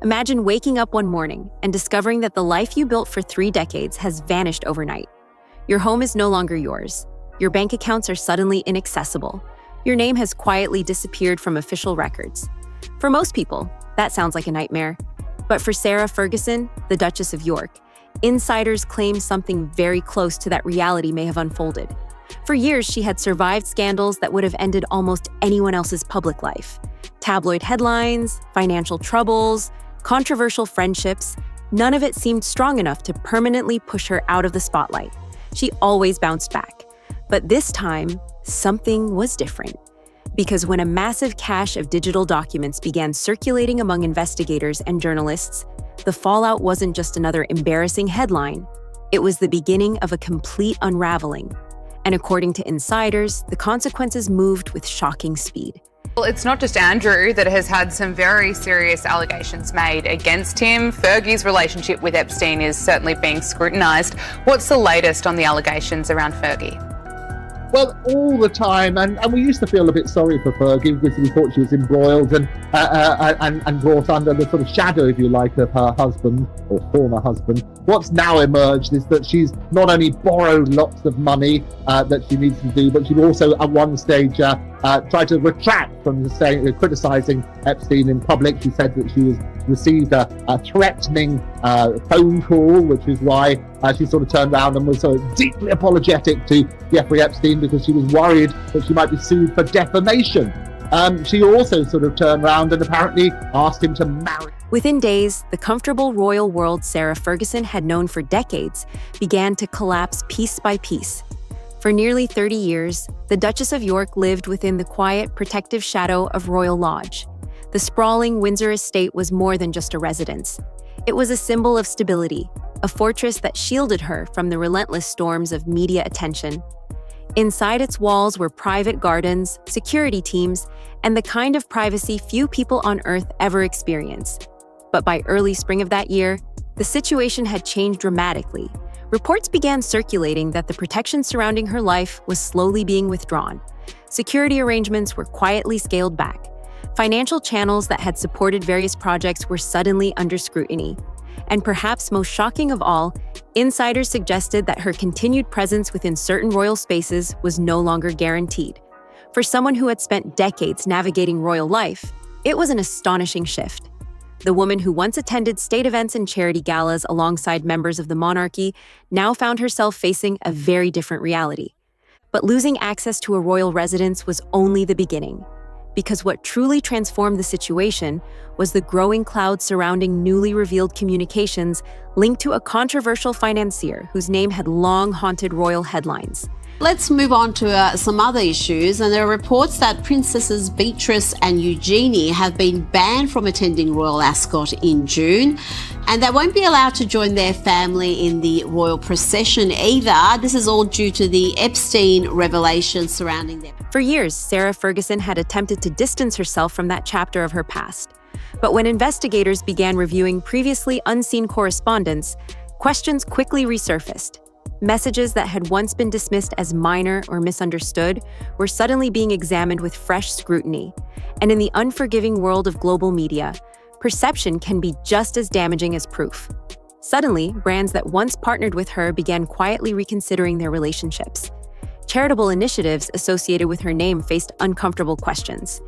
Imagine waking up one morning and discovering that the life you built for 3 decades has vanished overnight. Your home is no longer yours. Your bank accounts are suddenly inaccessible. Your name has quietly disappeared from official records. For most people, that sounds like a nightmare. But for Sarah Ferguson, the Duchess of York, insiders claim something very close to that reality may have unfolded. For years, she had survived scandals that would have ended almost anyone else's public life. Tabloid headlines, financial troubles, controversial friendships, none of it seemed strong enough to permanently push her out of the spotlight. She always bounced back. But this time, something was different. Because when a massive cache of digital documents began circulating among investigators and journalists, the fallout wasn't just another embarrassing headline. It was the beginning of a complete unraveling. And according to insiders, the consequences moved with shocking speed. Well, it's not just Andrew that has had some very serious allegations made against him. Fergie's relationship with Epstein is certainly being scrutinised. What's the latest on the allegations around Fergie? Well, all the time, and we used to feel a bit sorry for Fergie because we thought she was embroiled and brought under the sort of shadow, if you like, of her husband or former husband. What's now emerged is that she's not only borrowed lots of money that she needs to do, but she also at one stage tried to retract from criticising Epstein in public. She said that she received a threatening phone call, which is why she sort of turned around and was sort of deeply apologetic to Jeffrey Epstein because she was worried that she might be sued for defamation. She also sort of turned around and apparently asked him to marry. Within days, the comfortable royal world Sarah Ferguson had known for decades began to collapse piece by piece. For nearly 30 years, the Duchess of York lived within the quiet, protective shadow of Royal Lodge. The sprawling Windsor estate was more than just a residence. It was a symbol of stability, a fortress that shielded her from the relentless storms of media attention. Inside its walls were private gardens, security teams, and the kind of privacy few people on Earth ever experience. But by early spring of that year, the situation had changed dramatically. Reports began circulating that the protection surrounding her life was slowly being withdrawn. Security arrangements were quietly scaled back. Financial channels that had supported various projects were suddenly under scrutiny. And perhaps most shocking of all, insiders suggested that her continued presence within certain royal spaces was no longer guaranteed. For someone who had spent decades navigating royal life, it was an astonishing shift. The woman who once attended state events and charity galas alongside members of the monarchy now found herself facing a very different reality. But losing access to a royal residence was only the beginning. Because what truly transformed the situation was the growing cloud surrounding newly revealed communications linked to a controversial financier whose name had long haunted royal headlines. Let's move on to some other issues, and there are reports that Princesses Beatrice and Eugenie have been banned from attending Royal Ascot in June, and they won't be allowed to join their family in the royal procession either. This is all due to the Epstein revelations surrounding them. For years, Sarah Ferguson had attempted to distance herself from that chapter of her past. But when investigators began reviewing previously unseen correspondence, questions quickly resurfaced. Messages that had once been dismissed as minor or misunderstood were suddenly being examined with fresh scrutiny. And in the unforgiving world of global media, perception can be just as damaging as proof. Suddenly, brands that once partnered with her began quietly reconsidering their relationships. Charitable initiatives associated with her name faced uncomfortable questions.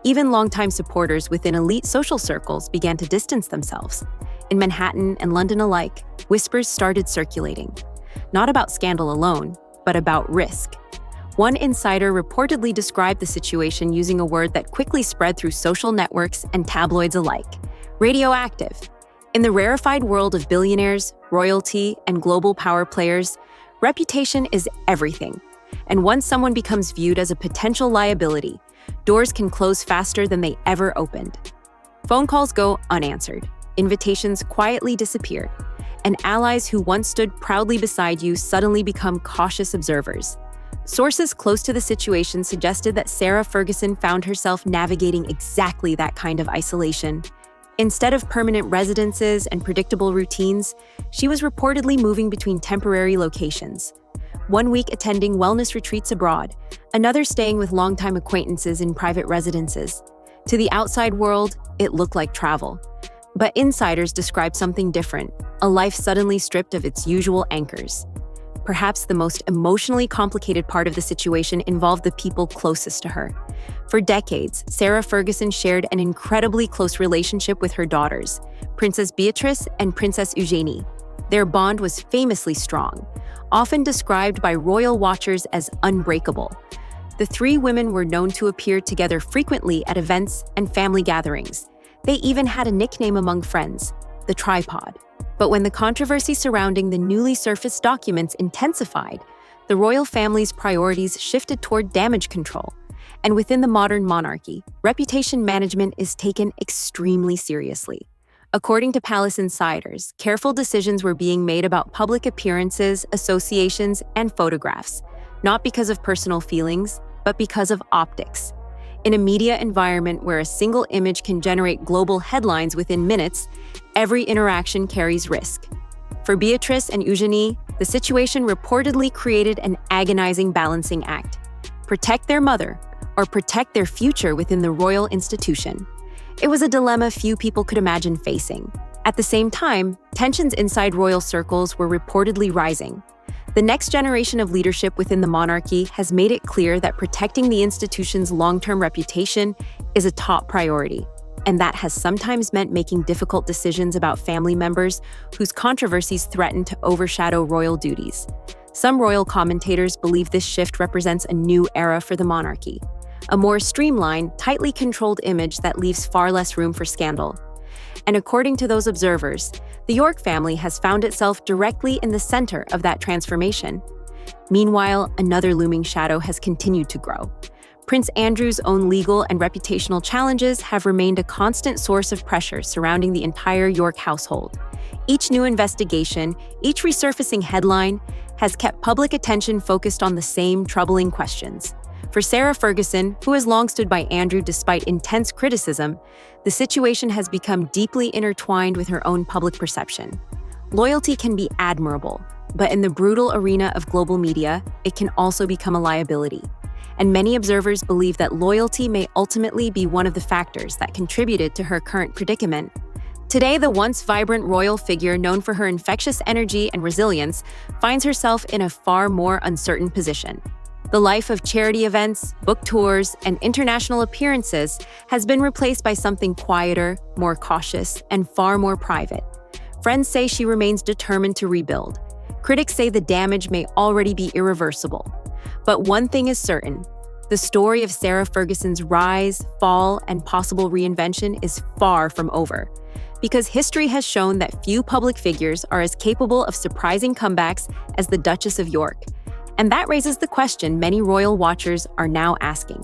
Even longtime supporters within elite social circles began to distance themselves. In Manhattan and London alike, whispers started circulating. Not about scandal alone, but about risk. One insider reportedly described the situation using a word that quickly spread through social networks and tabloids alike: radioactive. In the rarefied world of billionaires, royalty, and global power players, reputation is everything. And once someone becomes viewed as a potential liability, doors can close faster than they ever opened. Phone calls go unanswered, invitations quietly disappear, and allies who once stood proudly beside you suddenly become cautious observers. Sources close to the situation suggested that Sarah Ferguson found herself navigating exactly that kind of isolation. Instead of permanent residences and predictable routines, she was reportedly moving between temporary locations. One week attending wellness retreats abroad, another staying with longtime acquaintances in private residences. To the outside world, it looked like travel. But insiders described something different, a life suddenly stripped of its usual anchors. Perhaps the most emotionally complicated part of the situation involved the people closest to her. For decades, Sarah Ferguson shared an incredibly close relationship with her daughters, Princess Beatrice and Princess Eugenie. Their bond was famously strong, often described by royal watchers as unbreakable. The three women were known to appear together frequently at events and family gatherings. They even had a nickname among friends, the tripod. But when the controversy surrounding the newly surfaced documents intensified, the royal family's priorities shifted toward damage control. And within the modern monarchy, reputation management is taken extremely seriously. According to palace insiders, careful decisions were being made about public appearances, associations, and photographs, not because of personal feelings, but because of optics. In a media environment where a single image can generate global headlines within minutes, every interaction carries risk. For Beatrice and Eugenie, the situation reportedly created an agonizing balancing act: protect their mother or protect their future within the royal institution. It was a dilemma few people could imagine facing. At the same time, tensions inside royal circles were reportedly rising. The next generation of leadership within the monarchy has made it clear that protecting the institution's long-term reputation is a top priority, and that has sometimes meant making difficult decisions about family members whose controversies threaten to overshadow royal duties. Some royal commentators believe this shift represents a new era for the monarchy, a more streamlined, tightly controlled image that leaves far less room for scandal. And according to those observers, the York family has found itself directly in the center of that transformation. Meanwhile, another looming shadow has continued to grow. Prince Andrew's own legal and reputational challenges have remained a constant source of pressure surrounding the entire York household. Each new investigation, each resurfacing headline, has kept public attention focused on the same troubling questions. For Sarah Ferguson, who has long stood by Andrew despite intense criticism, the situation has become deeply intertwined with her own public perception. Loyalty can be admirable, but in the brutal arena of global media, it can also become a liability. And many observers believe that loyalty may ultimately be one of the factors that contributed to her current predicament. Today, the once vibrant royal figure known for her infectious energy and resilience finds herself in a far more uncertain position. The life of charity events, book tours, and international appearances has been replaced by something quieter, more cautious, and far more private. Friends say she remains determined to rebuild. Critics say the damage may already be irreversible. But one thing is certain: the story of Sarah Ferguson's rise, fall, and possible reinvention is far from over. Because history has shown that few public figures are as capable of surprising comebacks as the Duchess of York. And that raises the question many royal watchers are now asking.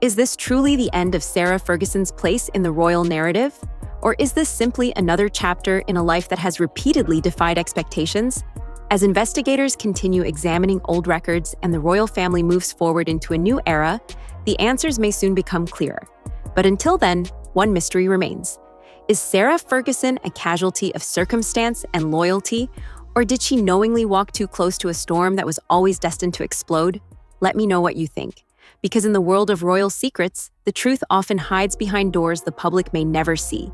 Is this truly the end of Sarah Ferguson's place in the royal narrative? Or is this simply another chapter in a life that has repeatedly defied expectations? As investigators continue examining old records and the royal family moves forward into a new era, the answers may soon become clearer. But until then, one mystery remains. Is Sarah Ferguson a casualty of circumstance and loyalty, or did she knowingly walk too close to a storm that was always destined to explode? Let me know what you think. Because in the world of royal secrets, the truth often hides behind doors the public may never see.